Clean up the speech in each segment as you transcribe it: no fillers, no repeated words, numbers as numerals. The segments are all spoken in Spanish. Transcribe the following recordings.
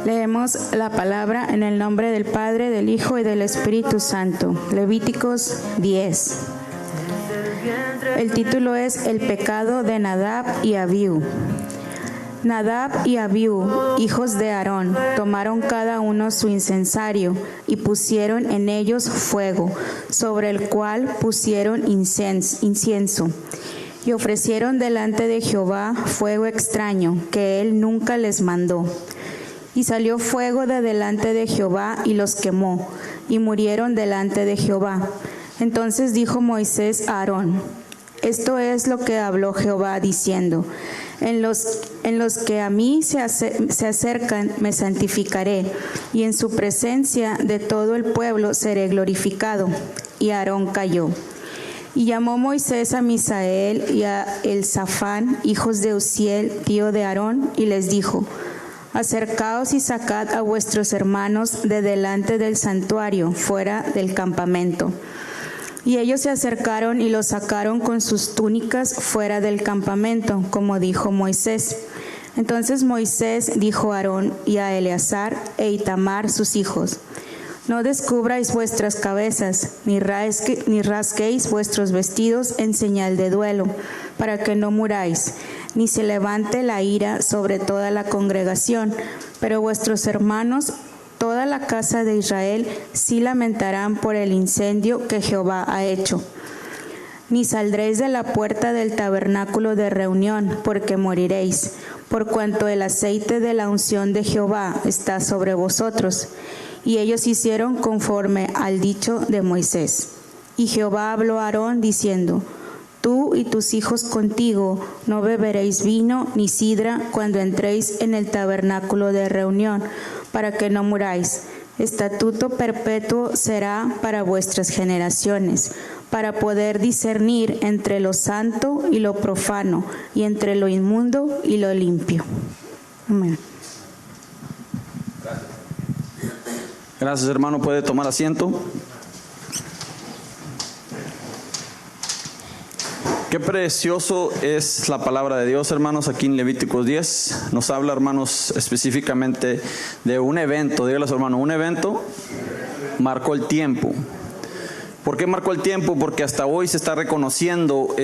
Leemos la palabra en el nombre del Padre, del Hijo y del Espíritu Santo. Levíticos 10. El título es El pecado de Nadab y Abiú. Nadab y Abiú, hijos de Aarón, tomaron cada uno su incensario y pusieron en ellos fuego, sobre el cual pusieron incienso. Y ofrecieron delante de Jehová fuego extraño, que él nunca les mandó. Y salió fuego de delante de Jehová y los quemó, y murieron delante de Jehová. Entonces dijo Moisés a Aarón: Esto es lo que habló Jehová, diciendo: En los que a mí se acercan me santificaré, y en su presencia de todo el pueblo seré glorificado. Y Aarón calló. Y llamó Moisés a Misael y a Elzafán, hijos de Uziel, tío de Aarón, y les dijo: Acercaos y sacad a vuestros hermanos de delante del santuario, fuera del campamento. Y ellos se acercaron y los sacaron con sus túnicas fuera del campamento, como dijo Moisés. Entonces Moisés dijo a Aarón y a Eleazar e Itamar sus hijos: No descubráis vuestras cabezas, ni rasguéis vuestros vestidos en señal de duelo, para que no muráis, ni se levante la ira sobre toda la congregación. Pero vuestros hermanos, toda la casa de Israel, sí lamentarán por el incendio que Jehová ha hecho. Ni saldréis de la puerta del tabernáculo de reunión, porque moriréis, por cuanto el aceite de la unción de Jehová está sobre vosotros. Y ellos hicieron conforme al dicho de Moisés. Y Jehová habló a Aarón diciendo: Tú y tus hijos contigo no beberéis vino ni sidra cuando entréis en el tabernáculo de reunión, para que no muráis. Estatuto perpetuo será para vuestras generaciones, para poder discernir entre lo santo y lo profano, y entre lo inmundo y lo limpio. Amén. Gracias, hermano. ¿Puede tomar asiento? Qué precioso es la palabra de Dios, hermanos. Aquí en Levíticos 10 nos habla, hermanos, específicamente de un evento. Dígale a su hermano: un evento marcó el tiempo. ¿Por qué marcó el tiempo? Porque hasta hoy se está reconociendo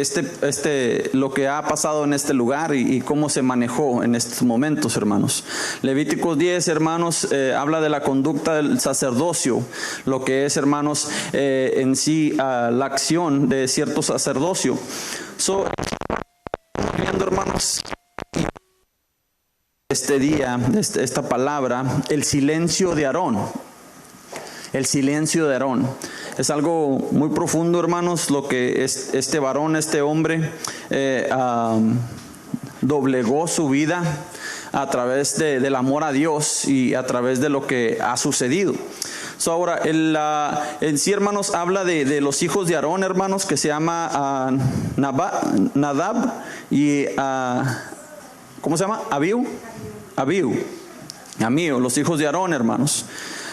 lo que ha pasado en este lugar y cómo se manejó en estos momentos, hermanos. Levíticos 10, hermanos, habla de la conducta del sacerdocio, lo que es, hermanos, en sí la acción de cierto sacerdocio. Viendo, hermanos, este día, esta palabra, el silencio de Aarón. El silencio de Aarón. Es algo muy profundo, hermanos, lo que este varón, este hombre, doblegó su vida a través del amor a Dios y a través de lo que ha sucedido. Ahora, en sí, hermanos, habla de los hijos de Aarón, hermanos, que se llama Nadab y ¿cómo se llama? Abiú, los hijos de Aarón, hermanos.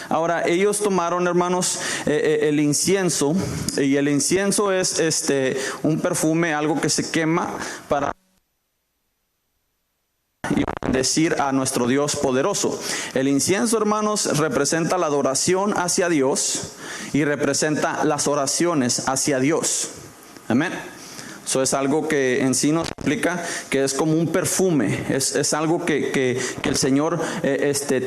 Ahora, ellos tomaron, hermanos, el incienso, y el incienso es un perfume, algo que se quema para bendecir a nuestro Dios poderoso. El incienso, hermanos, representa la adoración hacia Dios y representa las oraciones hacia Dios. Amén. Eso es algo que en sí nos explica que es como un perfume, es algo que el Señor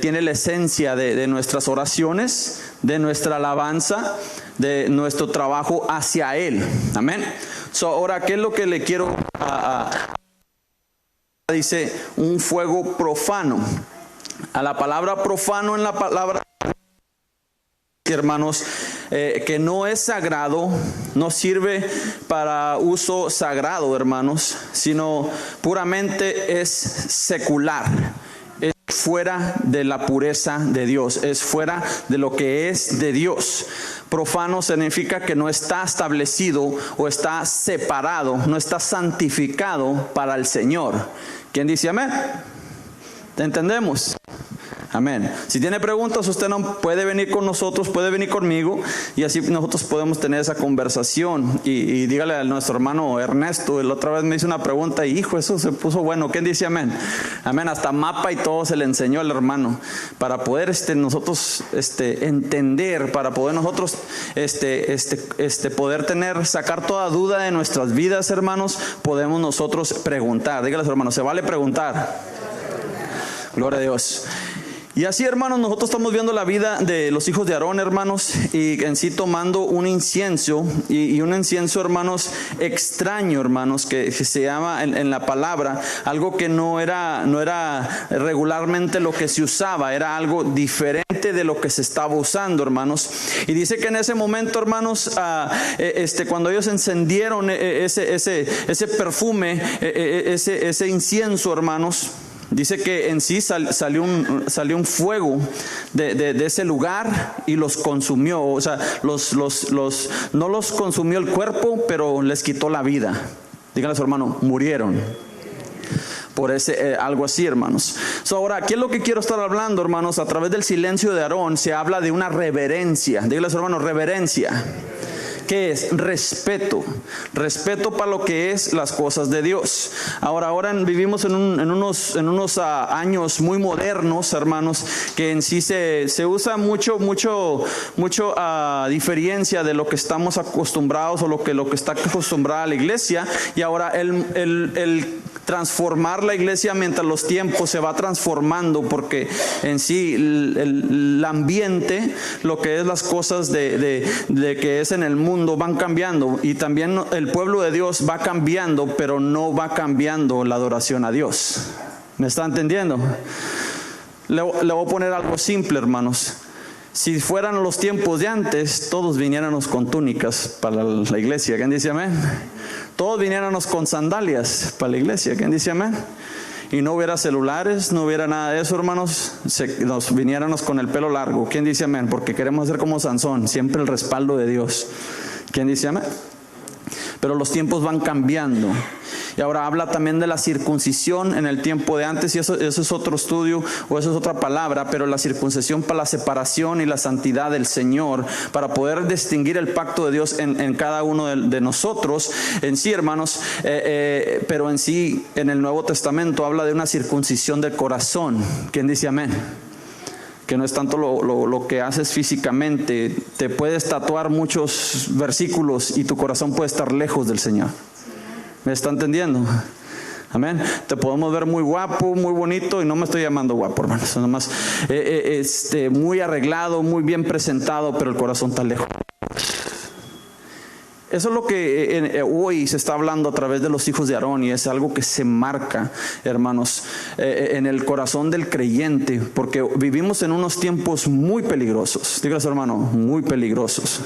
tiene la esencia de nuestras oraciones, de nuestra alabanza, de nuestro trabajo hacia Él. Amén. Ahora, ¿qué es lo que le quiero dice un fuego profano? A la palabra profano en la palabra, hermanos, que no es sagrado, no sirve para uso sagrado, hermanos, sino puramente es secular, es fuera de la pureza de Dios, es fuera de lo que es de Dios. Profano significa que no está establecido o está separado, no está santificado para el Señor. ¿Quién dice amén? ¿Entendemos? Amén. Si tiene preguntas, usted no puede venir con nosotros, puede venir conmigo y así nosotros podemos tener esa conversación. Y dígale a nuestro hermano Ernesto, la otra vez me hizo una pregunta y hijo, eso se puso bueno. ¿Quién dice amén? Amén. Hasta mapa y todo se le enseñó al hermano para poder nosotros entender, para poder nosotros poder sacar toda duda de nuestras vidas, hermanos. Podemos nosotros preguntar. Dígale a los hermanos, se vale preguntar. Gloria a Dios. Y así, hermanos, nosotros estamos viendo la vida de los hijos de Aarón, hermanos, y en sí tomando un incienso, y un incienso, hermanos, extraño, hermanos, que se llama en la palabra, algo que no era regularmente lo que se usaba, era algo diferente de lo que se estaba usando, hermanos. Y dice que en ese momento, hermanos, cuando ellos encendieron ese perfume, ese incienso, hermanos, dice que en sí salió un fuego de ese lugar y los consumió. O sea, no los consumió el cuerpo, pero les quitó la vida. Díganle a su hermano, murieron por algo así, hermanos. Ahora, ¿qué es lo que quiero estar hablando, hermanos? A través del silencio de Aarón se habla de una reverencia. Díganle a su hermano, reverencia. ¿Qué es? Respeto para lo que es las cosas de Dios. Ahora vivimos en unos años muy modernos, hermanos, que en sí se usa mucho diferencia de lo que estamos acostumbrados o lo que está acostumbrada la iglesia. Y ahora el transformar la iglesia mientras los tiempos se va transformando, porque en sí el ambiente, lo que es las cosas de que es en el mundo, van cambiando, y también el pueblo de Dios va cambiando, pero no va cambiando la adoración a Dios. ¿Me está entendiendo? Le voy a poner algo simple, hermanos. Si fueran los tiempos de antes, todos viniéramos con túnicas para la iglesia. ¿Quién dice amén? Todos viniéramos con sandalias para la iglesia. ¿Quién dice amén? Y no hubiera celulares, no hubiera nada de eso, hermanos. Nos viniéramos con el pelo largo. ¿Quién dice amén? Porque queremos ser como Sansón, siempre el respaldo de Dios. ¿Quién dice amén? Pero los tiempos van cambiando. Y ahora habla también de la circuncisión en el tiempo de antes, y eso es otro estudio, o eso es otra palabra, pero la circuncisión para la separación y la santidad del Señor, para poder distinguir el pacto de Dios en cada uno de nosotros, en sí, hermanos, pero en sí, en el Nuevo Testamento habla de una circuncisión del corazón. ¿Quién dice amén? Que no es tanto lo que haces físicamente. Te puedes tatuar muchos versículos y tu corazón puede estar lejos del Señor. ¿Me está entendiendo? Amén. Te podemos ver muy guapo, muy bonito, y no me estoy llamando guapo, hermanos, nomás muy arreglado, muy bien presentado, pero el corazón está lejos. Eso es lo que hoy se está hablando a través de los hijos de Aarón, y es algo que se marca, hermanos, en el corazón del creyente, porque vivimos en unos tiempos muy peligrosos. Dígase, hermano, muy peligrosos.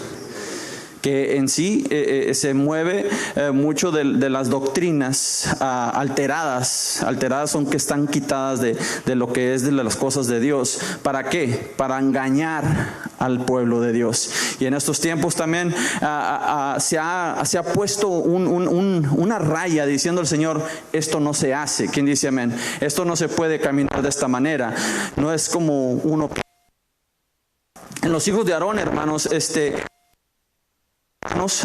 Que en sí se mueve mucho de las doctrinas alteradas son que están quitadas de lo que es de las cosas de Dios. ¿Para qué? Para engañar al pueblo de Dios. Y en estos tiempos también se ha puesto una raya diciendo el Señor, esto no se hace. ¿Quién dice amén? Esto no se puede caminar de esta manera. No es como uno. En los hijos de Aarón, hermanos,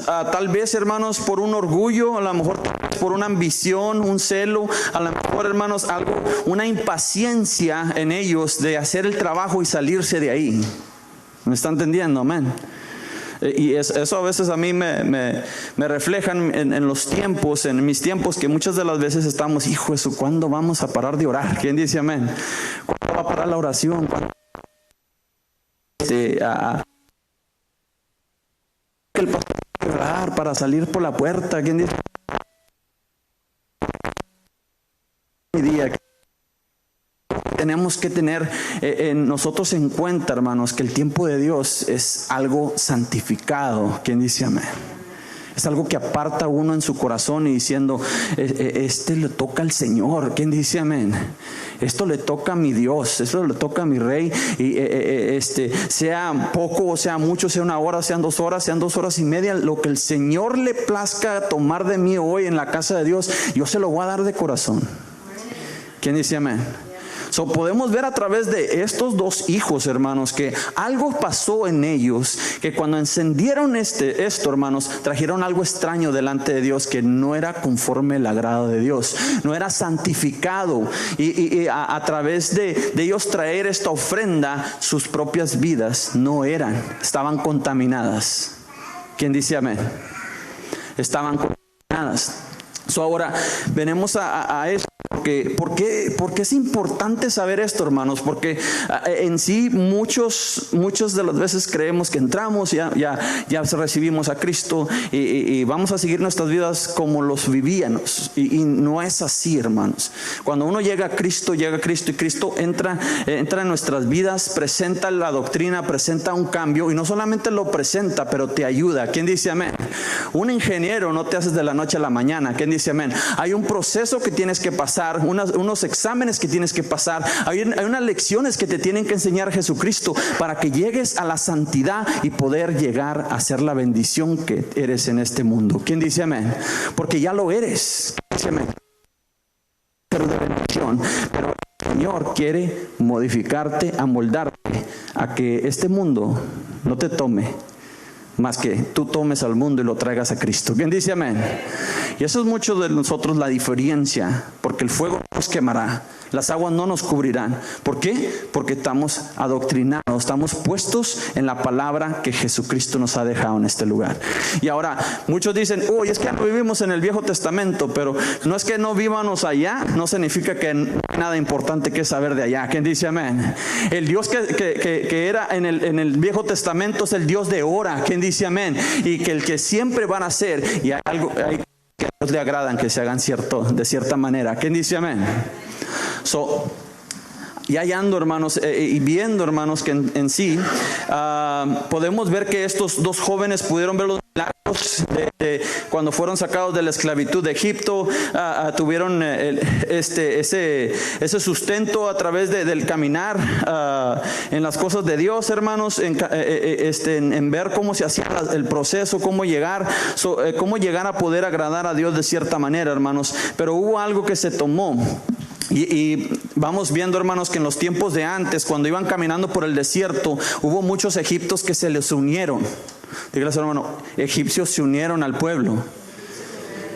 tal vez, hermanos, por un orgullo, a lo mejor por una ambición, un celo, a lo mejor, hermanos, una impaciencia en ellos de hacer el trabajo y salirse de ahí. ¿Me está entendiendo? Amén. Y eso a veces a mí me reflejan en los tiempos, en mis tiempos, que muchas de las veces estamos, hijo de su, ¿cuándo vamos a parar de orar? ¿Quién dice amén? ¿Cuándo va a parar la oración? El pastor quiere orar para salir por la puerta. ¿Quién dice? Mi día. Tenemos que tener nosotros en cuenta, hermanos, que el tiempo de Dios es algo santificado. ¿Quién dice amén? Es algo que aparta uno en su corazón y diciendo, le toca al Señor. ¿Quién dice amén? Esto le toca a mi Dios, esto le toca a mi Rey. Y sea poco o sea mucho, sea una hora, sean 2 horas, sean 2 horas y media, lo que el Señor le plazca tomar de mí hoy en la casa de Dios, yo se lo voy a dar de corazón. ¿Quién dice amén? So, podemos ver a través de estos dos hijos, hermanos, que algo pasó en ellos, que cuando encendieron esto, hermanos, trajeron algo extraño delante de Dios, que no era conforme el agrado de Dios, no era santificado, y a través de ellos traer esta ofrenda, sus propias vidas estaban contaminadas. ¿Quién dice amén? Estaban contaminadas. So, ahora venemos a esto. Porque es importante saber esto, hermanos, porque en sí muchos de las veces creemos que entramos, ya recibimos a Cristo y vamos a seguir nuestras vidas como los vivíamos, y no es así, hermanos. Cuando uno llega a Cristo y Cristo entra en nuestras vidas, presenta la doctrina, presenta un cambio, y no solamente lo presenta, pero te ayuda. ¿Quién dice amén? Un ingeniero no te haces de la noche a la mañana. ¿Quién dice amén? Hay un proceso que tienes que pasar, unos exámenes que tienes que pasar, hay unas lecciones que te tienen que enseñar Jesucristo para que llegues a la santidad y poder llegar a ser la bendición que eres en este mundo. ¿Quién dice amén? Porque ya lo eres. ¿Quién dice amén? Pero de bendición. Pero el Señor quiere modificarte, amoldarte a que este mundo no te tome, más que tú tomes al mundo y lo traigas a Cristo. ¿Quién dice amén? Y eso es mucho de nosotros la diferencia, porque el fuego no nos quemará, las aguas no nos cubrirán. ¿Por qué? Porque estamos adoctrinados, estamos puestos en la palabra que Jesucristo nos ha dejado en este lugar. Y ahora muchos dicen, es que no vivimos en el Viejo Testamento, pero no es que no vivamos allá, no significa que no hay nada importante que saber de allá. ¿Quién dice amén? El Dios que era en el Viejo Testamento es el Dios de ahora. ¿Quién dice amén? Y que el que siempre van a ser, y hay algo que a Dios le agradan que se hagan de cierta manera. ¿Quién dice amén? Y hallando, hermanos, y viendo, hermanos, que en sí podemos ver que estos dos jóvenes pudieron ver los milagros cuando fueron sacados de la esclavitud de Egipto. Tuvieron ese sustento a través del caminar en las cosas de Dios, hermanos, en ver cómo se hacía el proceso, cómo llegar a poder agradar a Dios de cierta manera, hermanos. Pero hubo algo que se tomó. Y vamos viendo, hermanos, que en los tiempos de antes, cuando iban caminando por el desierto, hubo muchos egipcios que se les unieron. Dígale, hermano, egipcios se unieron al pueblo.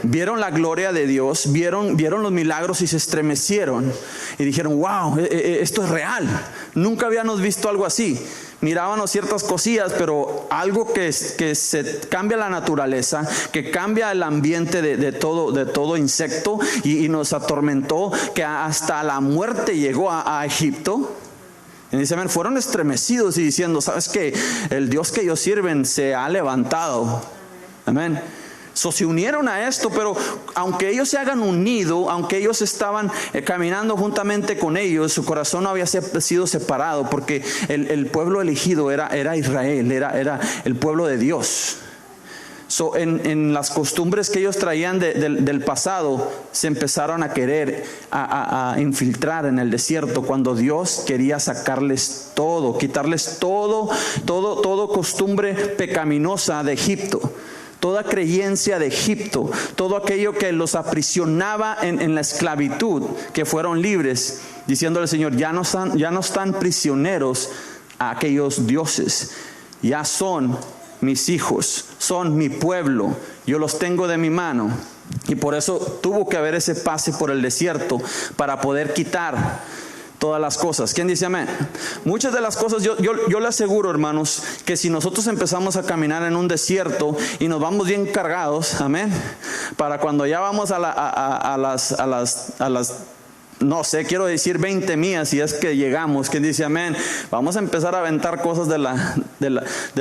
Vieron la gloria de Dios, vieron los milagros y se estremecieron. Y dijeron, wow, esto es real. Nunca habíamos visto algo así. Mirábamos ciertas cosillas, pero algo que se cambia la naturaleza, que cambia el ambiente de todo insecto, y nos atormentó, que hasta la muerte llegó a Egipto. Y dice, fueron estremecidos y diciendo, ¿sabes qué? El Dios que ellos sirven se ha levantado. Amén. Se unieron a esto, pero aunque ellos se hayan unido, aunque ellos estaban caminando juntamente con ellos, su corazón no había sido separado, porque el pueblo elegido era Israel, era el pueblo de Dios. En las costumbres que ellos traían del pasado, se empezaron a querer a infiltrar en el desierto, cuando Dios quería sacarles todo, quitarles todo costumbre pecaminosa de Egipto. Toda creencia de Egipto, todo aquello que los aprisionaba en la esclavitud, que fueron libres, diciéndole al Señor, ya no están prisioneros a aquellos dioses, ya son mis hijos, son mi pueblo, yo los tengo de mi mano. Y por eso tuvo que haber ese pase por el desierto para poder quitar todas las cosas. ¿Quién dice amén? Muchas de las cosas, yo le aseguro, hermanos, que si nosotros empezamos a caminar en un desierto y nos vamos bien cargados, amén, para cuando ya vamos a las no sé, quiero decir 20 millas, si es que llegamos, ¿quién dice amén? Vamos a empezar a aventar cosas de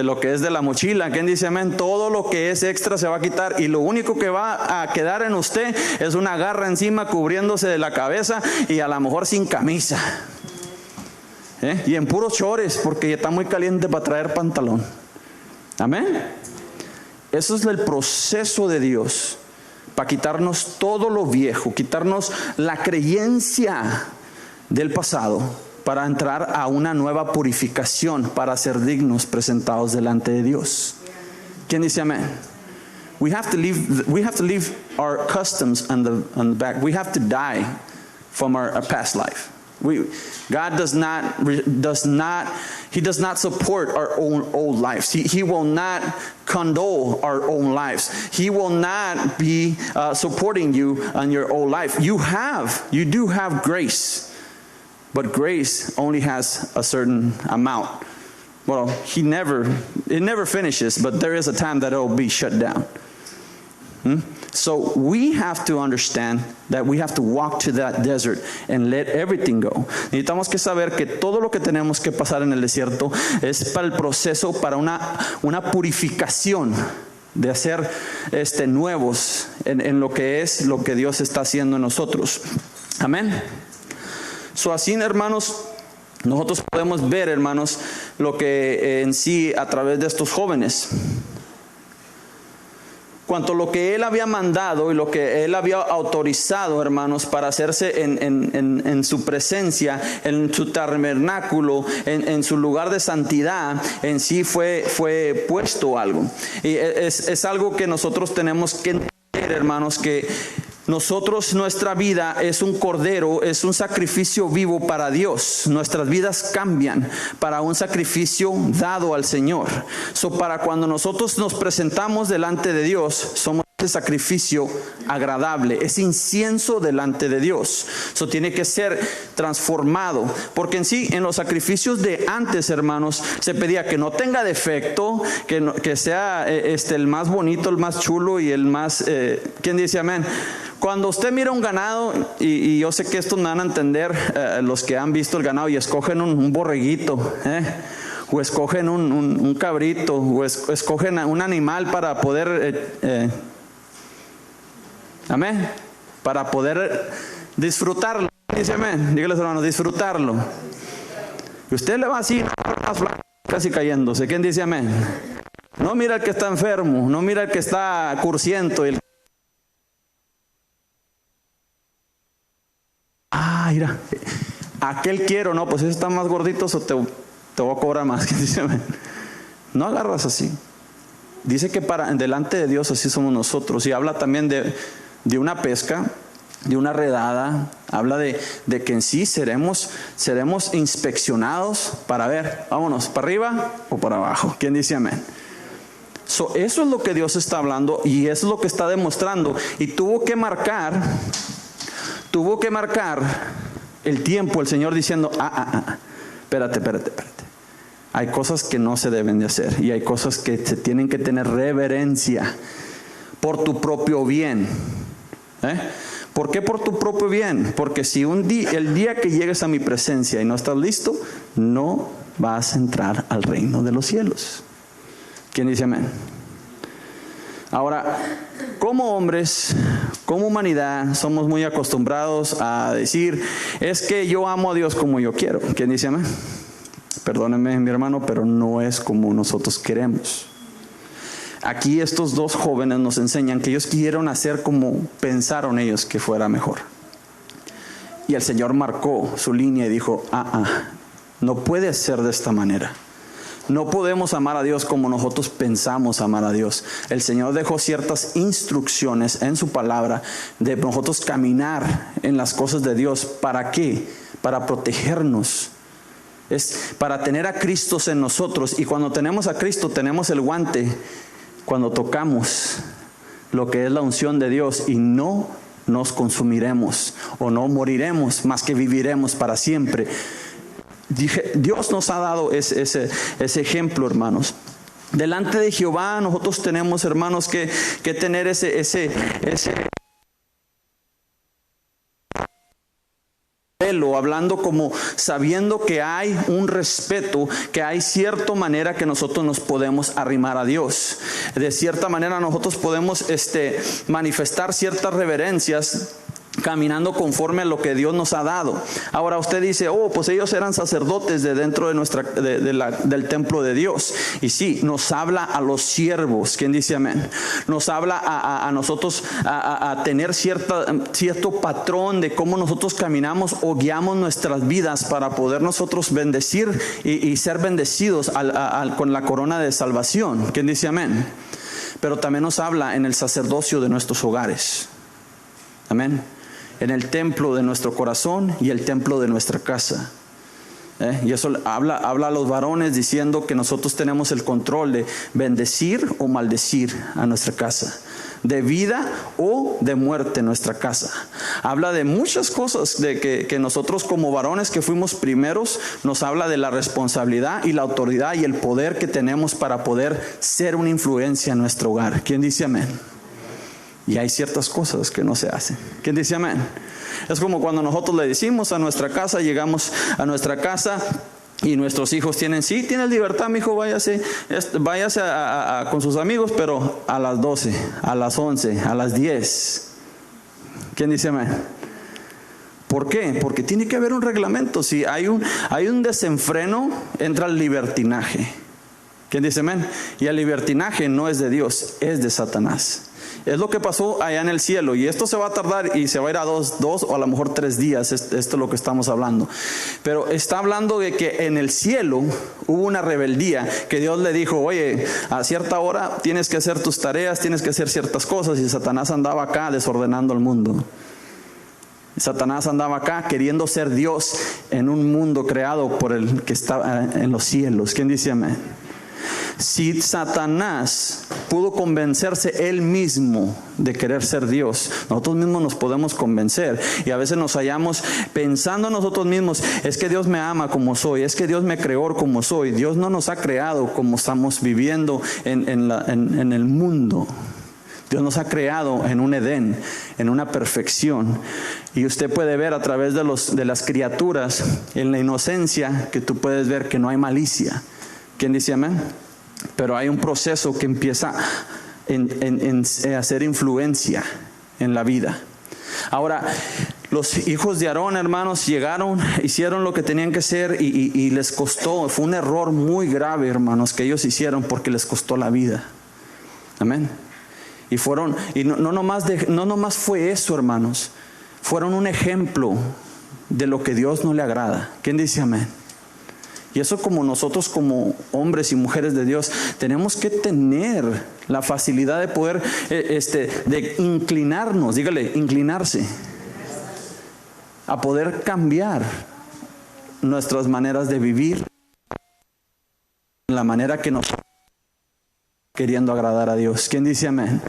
lo que es de la mochila. ¿Quién dice amén? Todo lo que es extra se va a quitar, y lo único que va a quedar en usted es una garra encima cubriéndose de la cabeza, y a lo mejor sin camisa, y en puros chores, porque está muy caliente para traer pantalón. Amén. Eso es el proceso de Dios, para quitarnos todo lo viejo, quitarnos la creencia del pasado, para entrar a una nueva purificación, para ser dignos presentados delante de Dios. ¿Quién dice amén? We have to leave our customs on the back. We have to die from our past life. God does not support our own old lives. He will not condole our own lives. He will not be supporting you on your old life. You do have grace, but grace only has a certain amount. Well, it never finishes, but there is a time that it will be shut down. So we have to understand that we have to walk to that desert and let everything go. Necesitamos que saber que todo lo que tenemos que pasar en el desierto es para el proceso, para una purificación de ser nuevos en lo que es lo que Dios está haciendo en nosotros. Amén. So así, hermanos, nosotros podemos ver, hermanos, lo que en sí a través de estos jóvenes. Cuanto lo que Él había mandado y lo que Él había autorizado, hermanos, para hacerse en su presencia, en su tabernáculo, en su lugar de santidad, en sí fue puesto algo. Y es algo que nosotros tenemos que entender, hermanos, que nuestra vida es un cordero, es un sacrificio vivo para Dios. Nuestras vidas cambian para un sacrificio dado al Señor. Para cuando nosotros nos presentamos delante de Dios, somos ese sacrificio agradable, es incienso delante de Dios. Tiene que ser transformado, porque en sí, en los sacrificios de antes, hermanos, se pedía que no tenga defecto, que sea el más bonito, el más chulo y el más, ¿quién dice amén? Cuando usted mira un ganado, y yo sé que esto me van a entender los que han visto el ganado y escogen un borreguito, o escogen un cabrito, o escogen un animal para poder, amén, para poder disfrutarlo. Dice amén, dígales hermanos, disfrutarlo. Y usted le va así, casi cayéndose. ¿Quién dice amén? No mira el que está enfermo, no mira el que está cursiento. Mira, aquel quiero, no, pues ese está más gordito, o te voy a cobrar más. Dice, no agarras así. Dice que delante de Dios así somos nosotros. Y habla también de una pesca, de una redada. Habla de que en sí seremos inspeccionados para ver, vámonos, para arriba o para abajo. ¿Quién dice amén? Eso es lo que Dios está hablando y es lo que está demostrando. Y tuvo que marcar el tiempo, el Señor diciendo, espérate. Hay cosas que no se deben de hacer y hay cosas que se tienen que tener reverencia por tu propio bien. ¿Por qué por tu propio bien? Porque si el día que llegues a mi presencia y no estás listo, no vas a entrar al reino de los cielos. ¿Quién dice amén? Ahora, como hombres, como humanidad, somos muy acostumbrados a decir, es que yo amo a Dios como yo quiero. ¿Quién dice amén? Perdóneme, mi hermano, pero no es como nosotros queremos. Aquí estos dos jóvenes nos enseñan que ellos quisieron hacer como pensaron ellos que fuera mejor. Y el Señor marcó su línea y dijo, no puede ser de esta manera. No podemos amar a Dios como nosotros pensamos amar a Dios. El Señor dejó ciertas instrucciones en su palabra de nosotros caminar en las cosas de Dios. ¿Para qué? Para protegernos. Es para tener a Cristo en nosotros. Y cuando tenemos a Cristo, tenemos el guante cuando tocamos lo que es la unción de Dios y no nos consumiremos o no moriremos, más que viviremos para siempre. Dios nos ha dado ese ejemplo, hermanos. Delante de Jehová nosotros tenemos, hermanos, que tener ese hablando como sabiendo que hay un respeto, que hay cierta manera que nosotros nos podemos arrimar a Dios. De cierta manera nosotros podemos manifestar ciertas reverencias caminando conforme a lo que Dios nos ha dado. Ahora usted dice, pues ellos eran sacerdotes de dentro de del templo de Dios. Y sí, nos habla a los siervos. ¿Quién dice amén? Nos habla a nosotros a tener cierto patrón de cómo nosotros caminamos o guiamos nuestras vidas para poder nosotros bendecir y ser bendecidos con la corona de salvación. ¿Quién dice amén? Pero también nos habla en el sacerdocio de nuestros hogares. Amén. en el templo de nuestro corazón y el templo de nuestra casa. Y eso habla a los varones diciendo que nosotros tenemos el control de bendecir o maldecir a nuestra casa, de vida o de muerte en nuestra casa. Habla de muchas cosas, de que nosotros como varones que fuimos primeros, nos habla de la responsabilidad y la autoridad y el poder que tenemos para poder ser una influencia en nuestro hogar. ¿Quién dice amén? Y hay ciertas cosas que no se hacen. ¿Quién dice amén? Es como cuando nosotros le decimos a nuestra casa, llegamos a nuestra casa y nuestros hijos tienen libertad, mi hijo, váyase con sus amigos, pero a las 12, a las 11, a las 10. ¿Quién dice amén? ¿Por qué? Porque tiene que haber un reglamento. Si hay un desenfreno, entra el libertinaje. ¿Quién dice amén? Y el libertinaje no es de Dios, es de Satanás. Es lo que pasó allá en el cielo, y esto se va a tardar y se va a ir a dos o a lo mejor 3 días. Esto es lo que estamos hablando. Pero está hablando de que en el cielo hubo una rebeldía, que Dios le dijo, oye, a cierta hora tienes que hacer tus tareas, tienes que hacer ciertas cosas, y Satanás andaba acá desordenando el mundo. Satanás andaba acá queriendo ser Dios en un mundo creado por el que está en los cielos. ¿Quién dice amén? Si Satanás pudo convencerse él mismo de querer ser Dios, nosotros mismos nos podemos convencer, y a veces nos hallamos pensando nosotros mismos, es que Dios me ama como soy, es que Dios me creó como soy. Dios no nos ha creado como estamos viviendo en el mundo. Dios nos ha creado en un Edén, en una perfección. Y usted puede ver a través de las criaturas, en la inocencia, que tú puedes ver que no hay malicia. ¿Quién dice amén? Pero hay un proceso que empieza a hacer influencia en la vida. Ahora, los hijos de Aarón, hermanos, llegaron, hicieron lo que tenían que hacer, y les costó. Fue un error muy grave, hermanos, que ellos hicieron, porque les costó la vida. Amén. Y no nomás fue eso, hermanos. Fueron un ejemplo de lo que Dios no le agrada. ¿Quién dice amén? Y eso, como nosotros como hombres y mujeres de Dios, tenemos que tener la facilidad de poder de inclinarnos, dígale, inclinarse, a poder cambiar nuestras maneras de vivir, la manera que nos queriendo agradar a Dios. ¿Quién dice amén?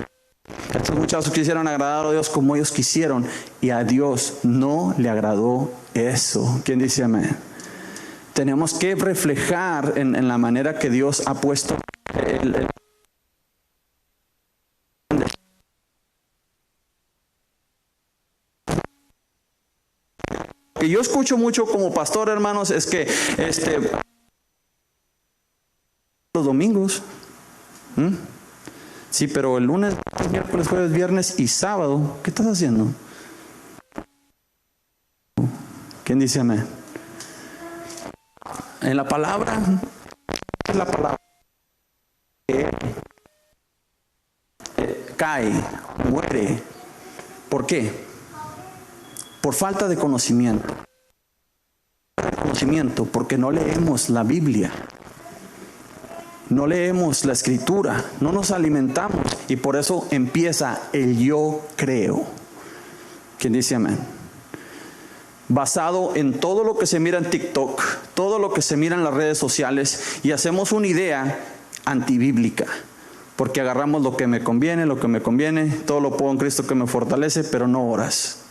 Estos muchachos quisieron agradar a Dios como ellos quisieron, y a Dios no le agradó eso. ¿Quién dice amén? Tenemos que reflejar en la manera que Dios ha puesto que yo escucho mucho como pastor, hermanos, es que los domingos, sí, pero el lunes, miércoles, jueves, viernes y sábado, ¿qué estás haciendo? ¿Quién dice amén? En la palabra, es la palabra que cae, muere. ¿Por qué? Por falta de conocimiento. Porque no leemos la Biblia, no leemos la Escritura, no nos alimentamos, y por eso empieza el yo creo. ¿Quién dice amén? Basado en todo lo que se mira en TikTok, todo lo que se mira en las redes sociales, y hacemos una idea antibíblica, porque agarramos lo que me conviene, todo lo puedo en Cristo que me fortalece, pero no oras.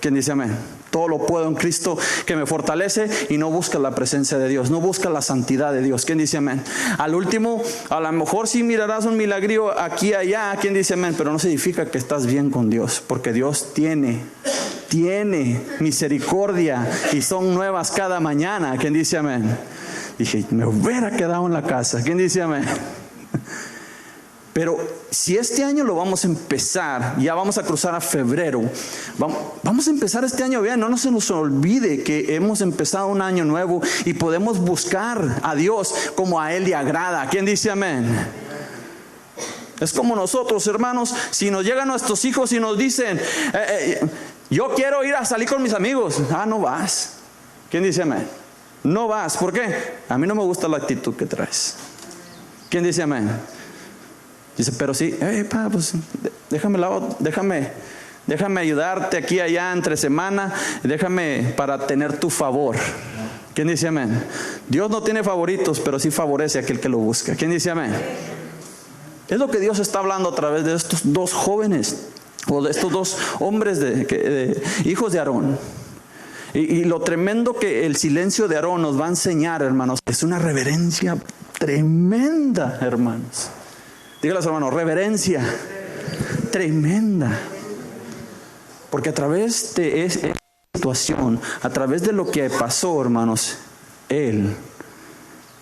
¿Quién dice amén? Todo lo puedo en Cristo que me fortalece, y no buscas la presencia de Dios, no buscas la santidad de Dios. ¿Quién dice amén? Al último, a lo mejor sí mirarás un milagrío aquí y allá. ¿Quién dice amén? Pero no significa que estás bien con Dios, porque Dios tiene misericordia, y son nuevas cada mañana. ¿Quién dice amén? Dije, me hubiera quedado en la casa. ¿Quién dice amén? Pero si este año lo vamos a empezar, ya vamos a cruzar a febrero, vamos a empezar este año bien. No se nos olvide que hemos empezado un año nuevo, y podemos buscar a Dios como a Él le agrada. ¿Quién dice amén? Es como nosotros, hermanos, si nos llegan nuestros hijos y nos dicen, yo quiero ir a salir con mis amigos. No vas. ¿Quién dice amén? No vas. ¿Por qué? A mí no me gusta la actitud que traes. ¿Quién dice amén? Dice, pero sí, pues déjame déjame ayudarte aquí, allá, entre semana, déjame para tener tu favor. ¿Quién dice amén? Dios no tiene favoritos, pero sí favorece a aquel que lo busca. ¿Quién dice amén? Es lo que Dios está hablando a través de estos dos jóvenes, o de estos dos hombres hijos de Aarón. Y lo tremendo que el silencio de Aarón nos va a enseñar, hermanos, es una reverencia tremenda, hermanos. Dígales, hermanos, reverencia tremenda. Porque a través de esa situación, a través de lo que pasó, hermanos, él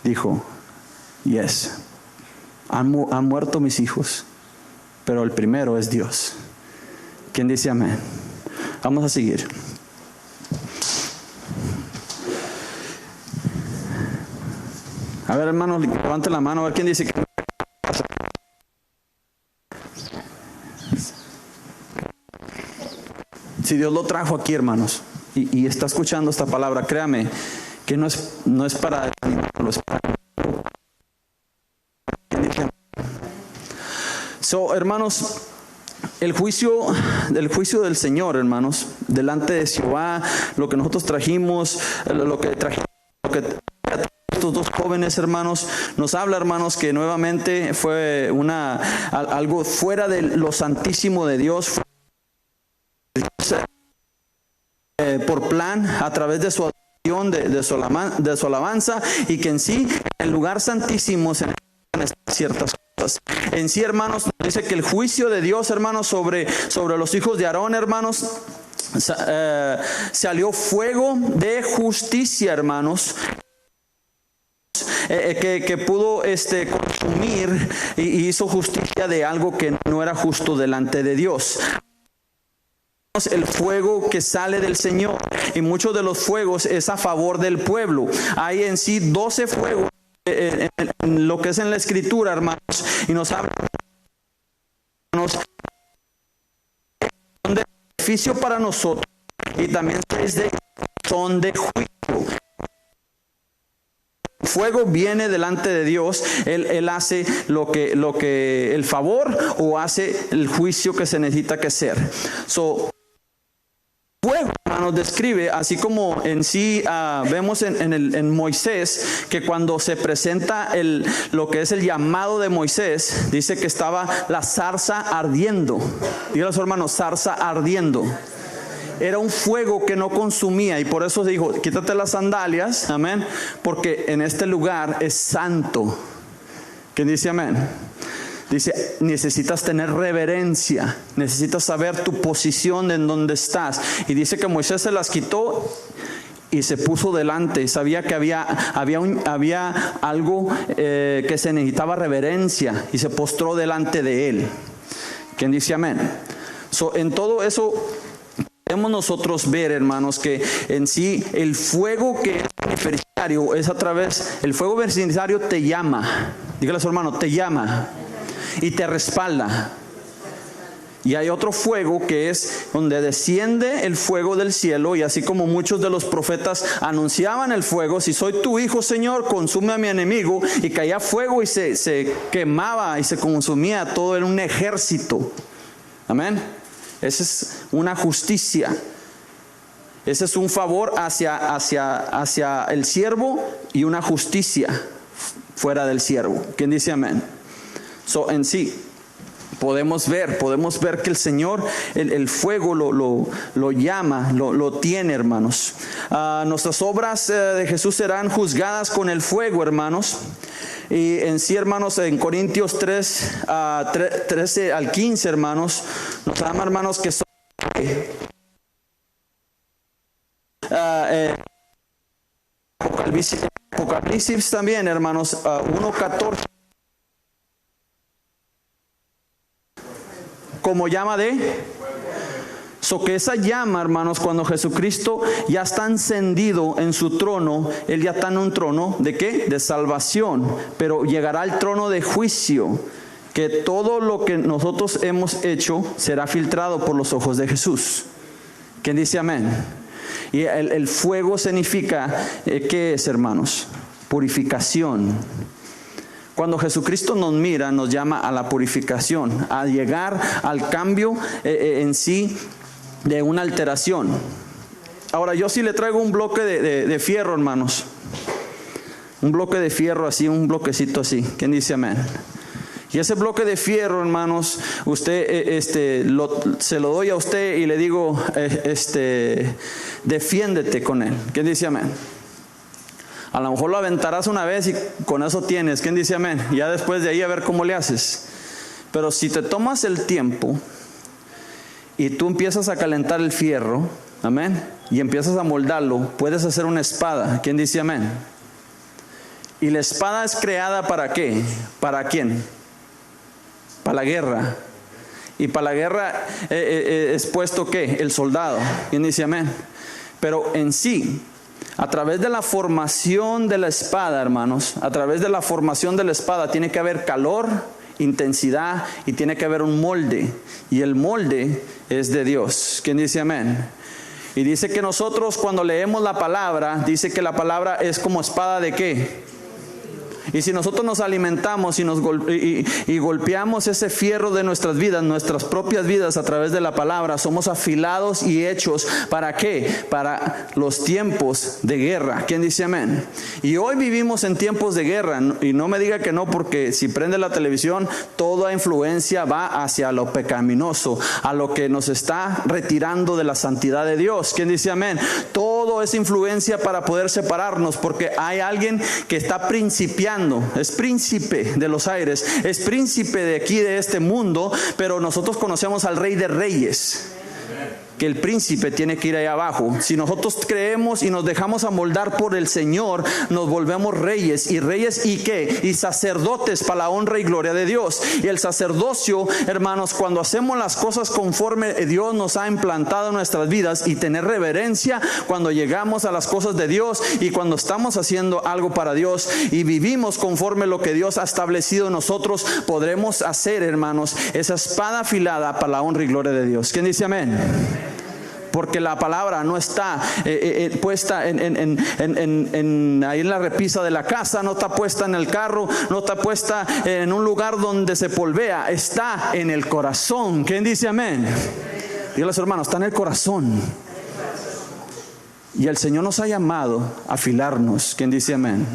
dijo, yes, han muerto mis hijos, pero el primero es Dios. ¿Quién dice amén? Vamos a seguir. A ver, hermanos, levanten la mano, a ver quién dice que... Si Dios lo trajo aquí, hermanos, y está escuchando esta palabra, créame que no es para desanimarlo, es para... hermanos, el juicio del Señor, hermanos, delante de Jehová, lo que nosotros trajimos, estos dos jóvenes, hermanos, nos habla, hermanos, que nuevamente fue algo fuera de lo santísimo de Dios, por plan, a través de su adoración, de su alabanza, y que en sí, en el lugar santísimo se necesitan ciertas cosas. En sí, hermanos, dice que el juicio de Dios, hermanos, sobre los hijos de Aarón, hermanos, salió fuego de justicia, hermanos, que pudo consumir y hizo justicia de algo que no era justo delante de Dios. El fuego que sale del Señor, y muchos de los fuegos es a favor del pueblo. Hay en sí 12 fuegos en lo que es en la Escritura, hermanos, y nos habla, hermanos, son de beneficio para nosotros, y también 6 son de juicio. Fuego viene delante de Dios, él hace lo que el favor, o hace el juicio que se necesita que hacer. Fuego, hermanos, describe, así como en sí vemos en Moisés, que cuando se presenta lo que es el llamado de Moisés, dice que estaba la zarza ardiendo. Dígale a su hermano, zarza ardiendo. Era un fuego que no consumía, y por eso dijo, quítate las sandalias, amén, porque en este lugar es santo. ¿Quién dice amén? Dice, necesitas tener reverencia, necesitas saber tu posición en donde estás. Y dice que Moisés se las quitó y se puso delante, y sabía que había algo que se necesitaba reverencia, y se postró delante de él. ¿Quién dice amén? En todo eso podemos nosotros ver, hermanos, que en sí el fuego que es beneficiario es a través, el fuego beneficiario te llama. Dígale a su hermano, te llama y te respalda. Y hay otro fuego que es donde desciende el fuego del cielo, y así como muchos de los profetas anunciaban el fuego, si soy tu hijo, Señor, consume a mi enemigo, y caía fuego y se quemaba y se consumía todo en un ejército. Amén. Esa es una justicia. Ese es un favor hacia el siervo, y una justicia fuera del siervo. ¿Quién dice amén? En sí podemos ver que el Señor, el fuego lo llama, lo tiene, hermanos. Nuestras obras de Jesús serán juzgadas con el fuego, hermanos. Y en sí, hermanos, en Corintios 13 al 15, hermanos, nos llama, hermanos, que son Apocalipsis también, hermanos, 1:14, como llama de... que esa llama, hermanos, cuando Jesucristo ya está encendido en su trono, Él ya está en un trono, ¿de qué? De salvación, pero llegará al trono de juicio, que todo lo que nosotros hemos hecho será filtrado por los ojos de Jesús. ¿Quién dice amén? Y el fuego significa, ¿qué es, hermanos? Purificación. Cuando Jesucristo nos mira, nos llama a la purificación, a llegar al cambio en sí de una alteración. Ahora, yo sí le traigo un bloque de fierro, hermanos. Un bloque de fierro así, un bloquecito así. ¿Quién dice amén? Y ese bloque de fierro, hermanos, usted, se lo doy a usted y le digo, defiéndete con él. ¿Quién dice amén? A lo mejor lo aventarás una vez y con eso tienes. ¿Quién dice amén? Ya después de ahí a ver cómo le haces. Pero si te tomas el tiempo y tú empiezas a calentar el fierro, amén, y empiezas a moldarlo, puedes hacer una espada. ¿Quién dice amén? Y la espada es creada ¿para qué? ¿Para quién? Para la guerra. Y para la guerra es puesto ¿qué? El soldado. ¿Quién dice amén? Pero en sí, a través de la formación de la espada, hermanos, a través de la formación de la espada tiene que haber calor, intensidad y tiene que haber un molde. Y el molde es de Dios. ¿Quién dice amén? Y dice que nosotros cuando leemos la palabra, dice que la palabra es como espada de ¿qué? Y si nosotros nos alimentamos y golpeamos ese fierro de nuestras vidas, nuestras propias vidas a través de la palabra, somos afilados y hechos ¿para qué? Para los tiempos de guerra. ¿Quién dice amén? Y hoy vivimos en tiempos de guerra, y no me diga que no, porque si prende la televisión, toda influencia va hacia lo pecaminoso, a lo que nos está retirando de la santidad de Dios. ¿Quién dice amén? Todo es influencia para poder separarnos, porque hay alguien que está principiando. Es príncipe de los aires, es príncipe de aquí, de este mundo, pero nosotros conocemos al Rey de Reyes, que el príncipe tiene que ir allá abajo. Si nosotros creemos y nos dejamos amoldar por el Señor, nos volvemos reyes. ¿Y reyes y qué? Y sacerdotes para la honra y gloria de Dios. Y el sacerdocio, hermanos, cuando hacemos las cosas conforme Dios nos ha implantado en nuestras vidas, y tener reverencia cuando llegamos a las cosas de Dios, y cuando estamos haciendo algo para Dios y vivimos conforme lo que Dios ha establecido en nosotros, podremos hacer, hermanos, esa espada afilada para la honra y gloria de Dios. ¿Quién dice amén? Porque la palabra no está puesta ahí en la repisa de la casa, no está puesta en el carro, no está puesta en un lugar donde se polvea, está en el corazón. ¿Quién dice amén? Dígale a los hermanos, está en el corazón. Y el Señor nos ha llamado a afilarnos. ¿Quién dice amén?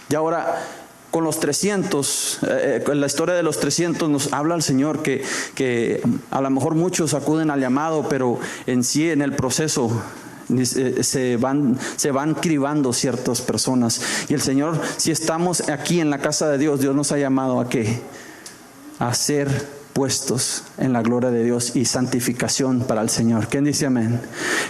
Y ahora, con los 300, en la historia de los 300 nos habla el Señor que a lo mejor muchos acuden al llamado, pero en sí, en el proceso, se van cribando ciertas personas. Y el Señor, si estamos aquí en la casa de Dios, Dios nos ha llamado ¿a qué? A ser puestos en la gloria de Dios y santificación para el Señor. ¿Quién dice amén?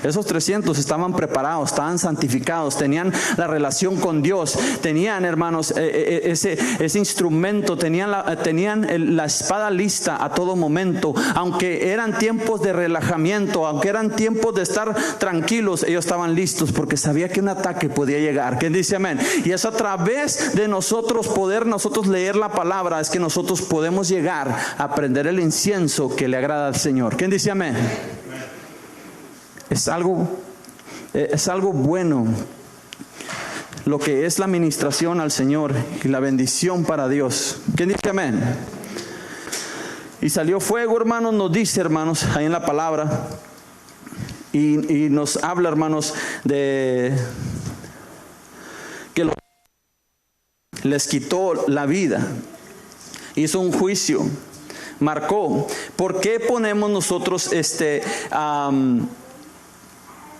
Esos 300 estaban preparados, estaban santificados, tenían la relación con Dios, tenían, hermanos, ese instrumento, tenían la espada lista a todo momento. Aunque eran tiempos de relajamiento, aunque eran tiempos de estar tranquilos, ellos estaban listos porque sabía que un ataque podía llegar. ¿Quién dice amén? Y es a través de nosotros poder leer la palabra, es que nosotros podemos llegar a aprender el incienso que le agrada al Señor. ¿Quién dice amén? Es algo bueno lo que es la ministración al Señor y la bendición para Dios. ¿Quién dice amén? Y salió fuego, hermanos, nos dice, hermanos, ahí en la palabra, y nos habla, hermanos, de que les quitó la vida, hizo un juicio, marcó. ¿Por qué ponemos nosotros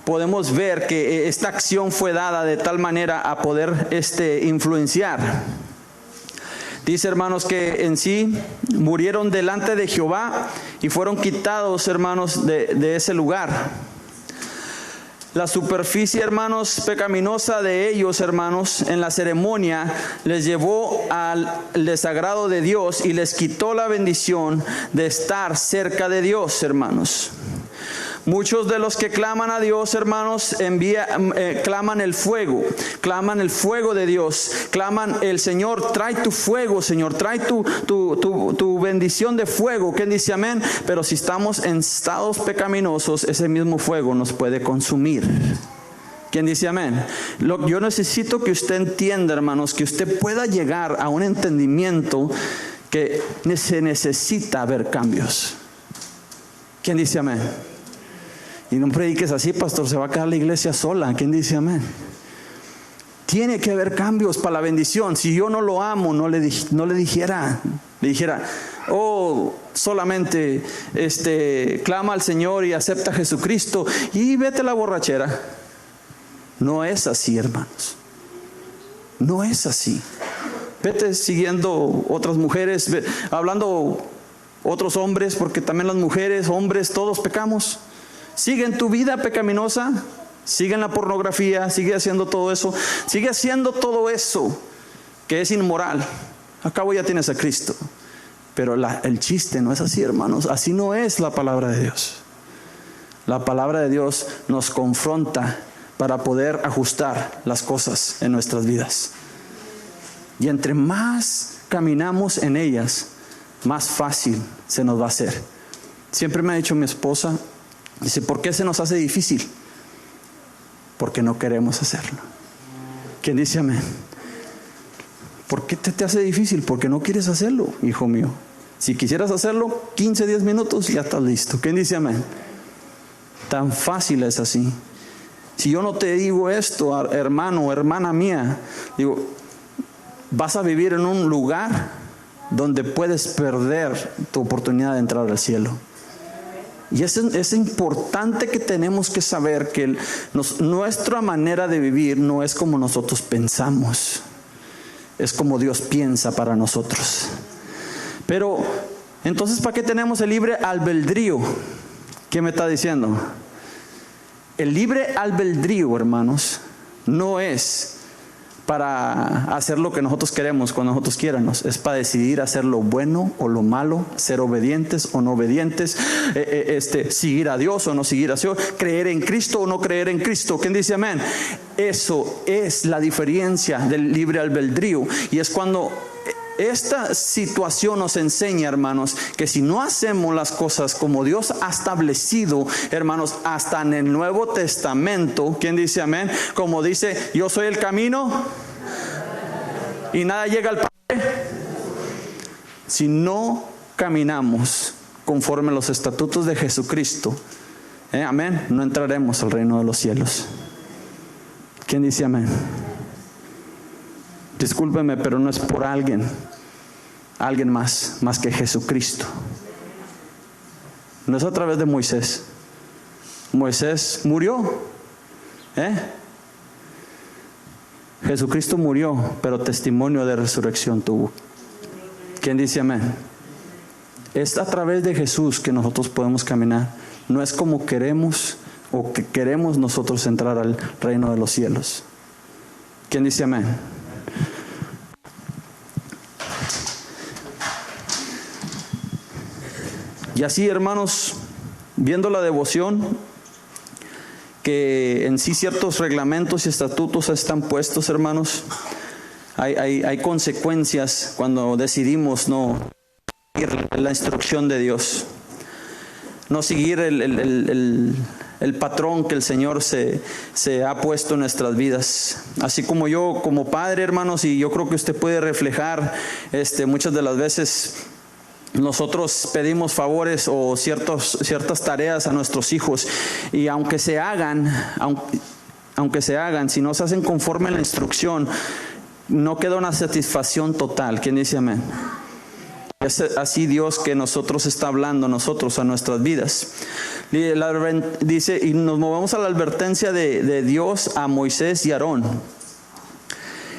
podemos ver que esta acción fue dada de tal manera a poder influenciar? Dice, hermanos, que en sí murieron delante de Jehová y fueron quitados, hermanos, de ese lugar. La superficie, hermanos, pecaminosa de ellos, hermanos, en la ceremonia les llevó al desagrado de Dios y les quitó la bendición de estar cerca de Dios, hermanos. Muchos de los que claman a Dios, hermanos, claman el fuego de Dios, claman el Señor, trae tu fuego, Señor, trae tu bendición de fuego. ¿Quién dice amén? Pero si estamos en estados pecaminosos, ese mismo fuego nos puede consumir. ¿Quién dice amén? Yo necesito que usted entienda, hermanos, que usted pueda llegar a un entendimiento que se necesita ver cambios. ¿Quién dice amén? Y no prediques así, pastor, se va a quedar la iglesia sola. ¿Quién dice amén? Tiene que haber cambios para la bendición. Si yo no lo amo, no le dijera, oh, solamente clama al Señor y acepta a Jesucristo y vete a la borrachera. No es así, hermanos. No es así. Vete siguiendo otras mujeres, hablando otros hombres, porque también las mujeres, hombres, todos pecamos. Sigue en tu vida pecaminosa, sigue en la pornografía, sigue haciendo todo eso, que es inmoral. Al cabo ya tienes a Cristo. Pero el chiste no es así, hermanos. Así no es la palabra de Dios. La palabra de Dios nos confronta para poder ajustar las cosas en nuestras vidas. Y entre más caminamos en ellas, más fácil se nos va a hacer. Siempre me ha dicho mi esposa, dice, ¿por qué se nos hace difícil? Porque no queremos hacerlo. ¿Quién dice amén? ¿Por qué te hace difícil? Porque no quieres hacerlo, hijo mío. Si quisieras hacerlo, 15, 10 minutos, ya estás listo. ¿Quién dice amén? Tan fácil es así. Si yo no te digo esto, hermano o hermana mía, digo, vas a vivir en un lugar donde puedes perder tu oportunidad de entrar al cielo. Y es importante que tenemos que saber que nuestra manera de vivir no es como nosotros pensamos, es como Dios piensa para nosotros. Pero entonces, ¿para qué tenemos el libre albedrío? ¿Qué me está diciendo? El libre albedrío, hermanos, no es para hacer lo que nosotros queremos cuando nosotros quieramos. Es para decidir hacer lo bueno o lo malo, ser obedientes o no obedientes, seguir a Dios o no seguir a Dios, creer en Cristo o no creer en Cristo. ¿Quién dice amén? Eso es la diferencia del libre albedrío. Y es cuando esta situación nos enseña, hermanos, que si no hacemos las cosas como Dios ha establecido, hermanos, hasta en el Nuevo Testamento, ¿quién dice amén? Como dice, yo soy el camino y nada llega al Padre. Si no caminamos conforme a los estatutos de Jesucristo, amén, no entraremos al reino de los cielos. ¿Quién dice amén? Discúlpeme, pero no es por alguien más que Jesucristo. No es a través de Moisés. Moisés murió. Jesucristo murió, pero testimonio de resurrección tuvo. ¿Quién dice amén? Es a través de Jesús que nosotros podemos caminar. No es como queremos o que queremos nosotros entrar al reino de los cielos. ¿Quién dice amén? Y así, hermanos, viendo la devoción, que en sí ciertos reglamentos y estatutos están puestos, hermanos, hay consecuencias cuando decidimos no seguir la instrucción de Dios, no seguir el patrón que el Señor se ha puesto en nuestras vidas. Así como yo, como padre, hermanos, y yo creo que usted puede reflejar muchas de las veces. Nosotros pedimos favores o ciertas tareas a nuestros hijos, y aunque se hagan, si no se hacen conforme a la instrucción, no queda una satisfacción total. ¿Quién dice amén? Es así Dios que nosotros está hablando nosotros a nuestras vidas. Dice, y nos movemos a la advertencia de Dios a Moisés y Aarón.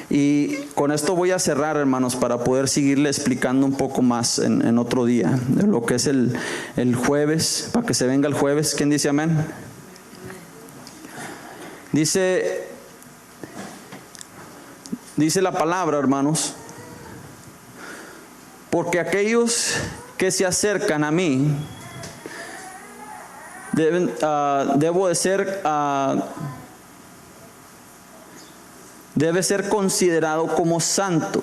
Y con esto voy a cerrar, hermanos, para poder seguirle explicando un poco más en otro día, de lo que es el jueves, para que se venga el jueves. ¿Quién dice amén? Dice la palabra, hermanos, porque aquellos que se acercan a mí debe ser considerado como santo.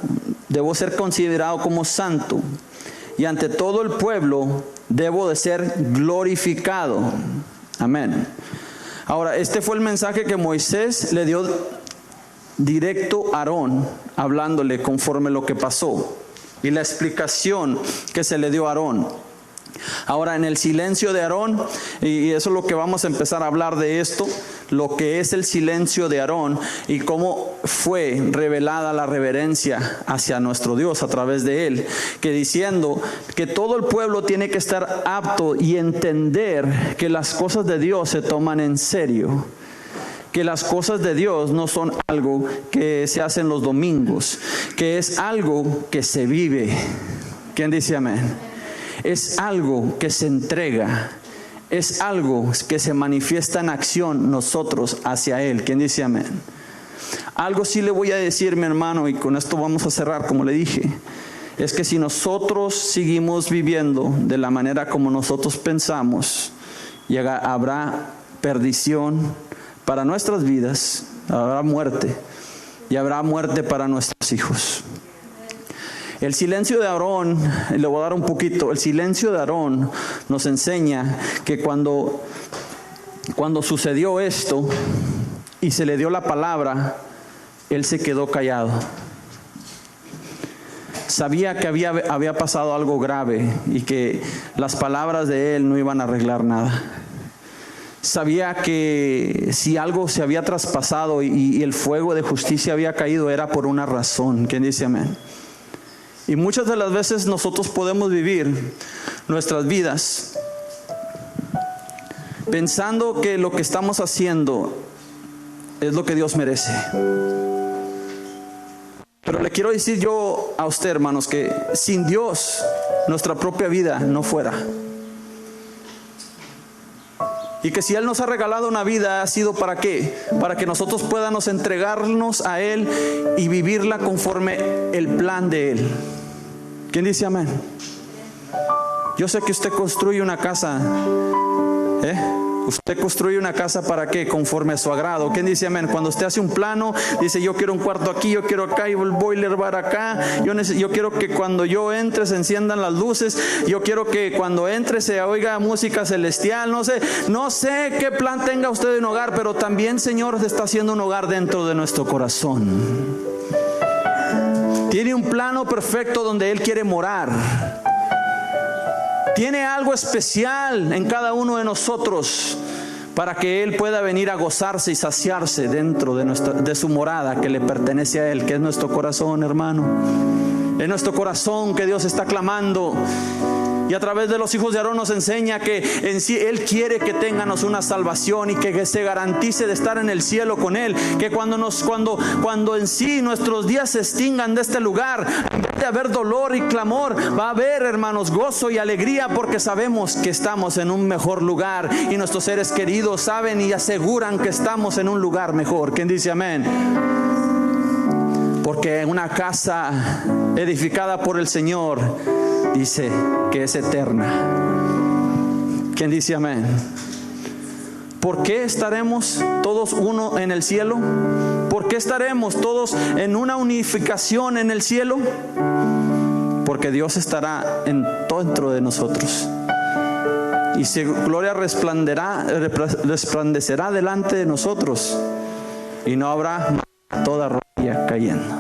Debo ser considerado como santo. Y ante todo el pueblo debo de ser glorificado. Amén. Ahora, este fue el mensaje que Moisés le dio directo a Aarón, hablándole conforme lo que pasó, y la explicación que se le dio a Aarón. Ahora, en el silencio de Aarón, y eso es lo que vamos a empezar a hablar de esto, lo que es el silencio de Aarón y cómo fue revelada la reverencia hacia nuestro Dios a través de él, que diciendo que todo el pueblo tiene que estar apto y entender que las cosas de Dios se toman en serio, que las cosas de Dios no son algo que se hacen los domingos, que es algo que se vive. ¿Quién dice amén? Es algo que se entrega, es algo que se manifiesta en acción nosotros hacia Él. ¿Quién dice amén? Algo sí le voy a decir, mi hermano, y con esto vamos a cerrar, como le dije, es que si nosotros seguimos viviendo de la manera como nosotros pensamos, habrá perdición para nuestras vidas, habrá muerte, y habrá muerte para nuestros hijos. El silencio de Aarón, le voy a dar un poquito, el silencio de Aarón nos enseña que cuando sucedió esto y se le dio la palabra, él se quedó callado. Sabía que había pasado algo grave y que las palabras de él no iban a arreglar nada. Sabía que si algo se había traspasado y el fuego de justicia había caído, era por una razón. ¿Quién dice amén? Y muchas de las veces nosotros podemos vivir nuestras vidas pensando que lo que estamos haciendo es lo que Dios merece. Pero le quiero decir yo a usted, hermanos, que sin Dios nuestra propia vida no fuera. Y que si Él nos ha regalado una vida, ha sido ¿para qué? Para que nosotros podamos entregarnos a Él y vivirla conforme el plan de Él. ¿Quién dice amén? Yo sé que usted construye una casa. Usted construye una casa ¿para qué? Conforme a su agrado. ¿Quién dice amén? Cuando usted hace un plano, dice yo quiero un cuarto aquí, yo quiero acá, y el boiler bar acá. Yo quiero que cuando yo entre se enciendan las luces. Yo quiero que cuando entre se oiga música celestial. No sé qué plan tenga usted en hogar, pero también, Señor, está haciendo un hogar dentro de nuestro corazón. Tiene un plano perfecto donde Él quiere morar. Tiene algo especial en cada uno de nosotros para que Él pueda venir a gozarse y saciarse dentro de su morada que le pertenece a Él, que es nuestro corazón, hermano. Es nuestro corazón que Dios está clamando. Y a través de los hijos de Aarón nos enseña que en sí Él quiere que tengamos una salvación y que se garantice de estar en el cielo con Él. Que cuando en sí nuestros días se extingan de este lugar, en vez de haber dolor y clamor, va a haber, hermanos, gozo y alegría, porque sabemos que estamos en un mejor lugar y nuestros seres queridos saben y aseguran que estamos en un lugar mejor. ¿Quién dice amén? Porque una casa edificada por el Señor dice que es eterna. ¿Quién dice amén? ¿Por qué estaremos todos uno en el cielo? ¿Por qué estaremos todos en una unificación en el cielo? Porque Dios estará dentro de nosotros. Y su gloria resplandecerá delante de nosotros. Y no habrá toda rodilla cayendo.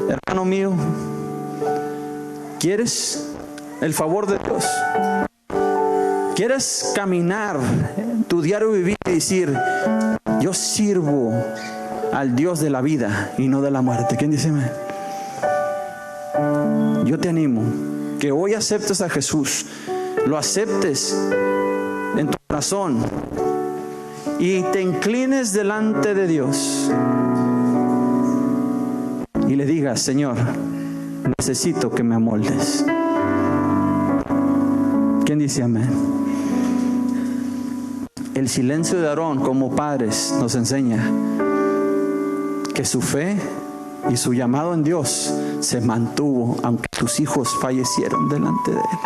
Hermano mío, ¿quieres el favor de Dios? ¿Quieres caminar tu diario vivir y decir, yo sirvo al Dios de la vida y no de la muerte? ¿Quién dice amén? Yo te animo que hoy aceptes a Jesús, lo aceptes en tu corazón y te inclines delante de Dios y le digas, Señor, necesito que me amoldes. ¿Quién dice amén? El silencio de Aarón como padres nos enseña que su fe y su llamado en Dios se mantuvo aunque sus hijos fallecieron delante de él.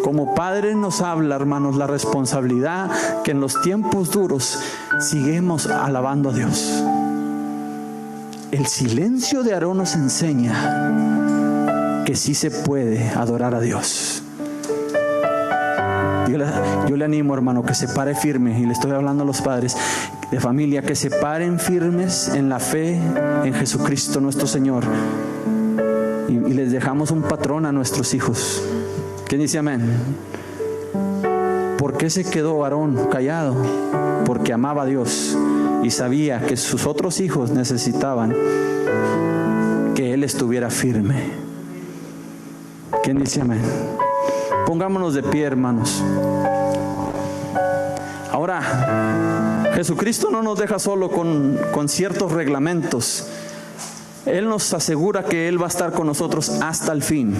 Como padre nos habla, hermanos, la responsabilidad que en los tiempos duros sigamos alabando a Dios. El silencio de Aarón nos enseña que sí se puede adorar a Dios. Yo le animo, hermano, que se pare firme, y le estoy hablando a los padres de familia, que se paren firmes en la fe en Jesucristo nuestro Señor, y les dejamos un patrón a nuestros hijos. ¿Quién dice amén? ¿Por qué se quedó Aarón callado? Porque amaba a Dios y sabía que sus otros hijos necesitaban que él estuviera firme. ¿Quién dice amén? Pongámonos de pie, hermanos. Ahora, Jesucristo no nos deja solo con ciertos reglamentos. Él nos asegura que Él va a estar con nosotros hasta el fin.